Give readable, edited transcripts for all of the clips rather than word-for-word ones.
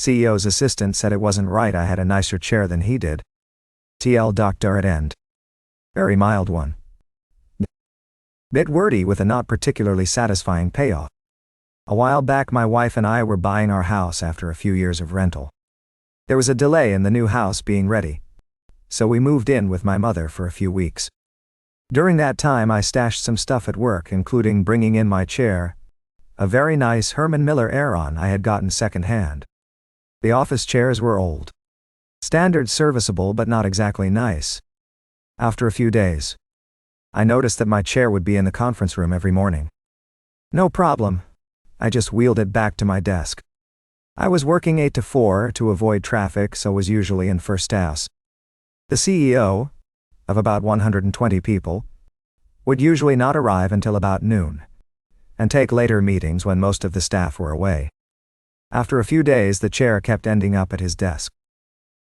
CEO's assistant said it wasn't right I had a nicer chair than he did. TL Doctor at end. Very mild one. Bit wordy with a not particularly satisfying payoff. A while back my wife and I were buying our house after a few years of rental. There was a delay in the new house being ready, so we moved in with my mother for a few weeks. During that time I stashed some stuff at work, including bringing in my chair, a very nice Herman Miller Aeron I had gotten second-hand. The office chairs were old. Standard serviceable but not exactly nice. After a few days, I noticed that my chair would be in the conference room every morning. No problem. I just wheeled it back to my desk. I was working 8 to 4 to avoid traffic, so was usually in first class. The CEO, of about 120 people, would usually not arrive until about noon, and take later meetings when most of the staff were away. After a few days the chair kept ending up at his desk.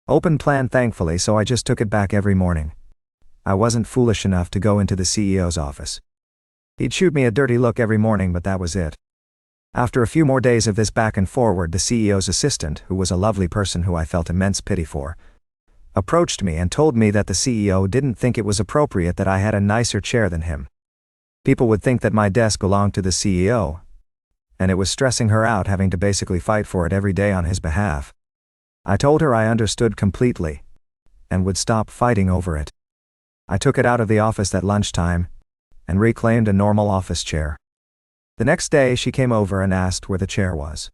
Open plan thankfully, so I just took it back every morning. I wasn't foolish enough to go into the CEO's office. He'd shoot me a dirty look every morning, but that was it. After a few more days of this back and forward, the CEO's assistant, who was a lovely person who I felt immense pity for, approached me and told me that the CEO didn't think it was appropriate that I had a nicer chair than him. People would think that my desk belonged to the CEO, and it was stressing her out having to basically fight for it every day on his behalf. I told her I understood completely, and would stop fighting over it. I took it out of the office at lunchtime, and reclaimed a normal office chair. The next day she came over and asked where the chair was.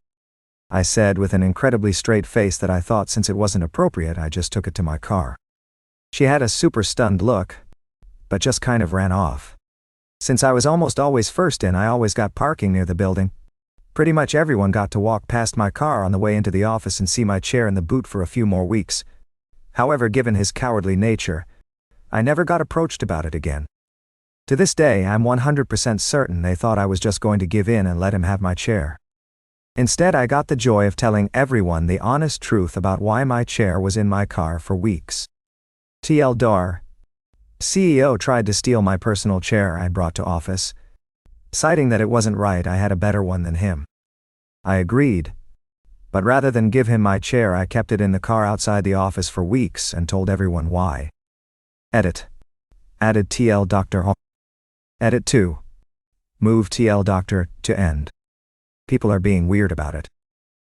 I said with an incredibly straight face that I thought since it wasn't appropriate I just took it to my car. She had a super stunned look, but just kind of ran off. Since I was almost always first in, I always got parking near the building. Pretty much everyone got to walk past my car on the way into the office and see my chair in the boot for a few more weeks. However, given his cowardly nature, I never got approached about it again. To this day, I'm 100% certain they thought I was just going to give in and let him have my chair. Instead, I got the joy of telling everyone the honest truth about why my chair was in my car for weeks. TL Dar. CEO tried to steal my personal chair I brought to office, citing that it wasn't right I had a better one than him. I agreed, but rather than give him my chair I kept it in the car outside the office for weeks and told everyone why. Edit. Added TL Dr. Edit 2. Move TL Doctor to end. People are being weird about it.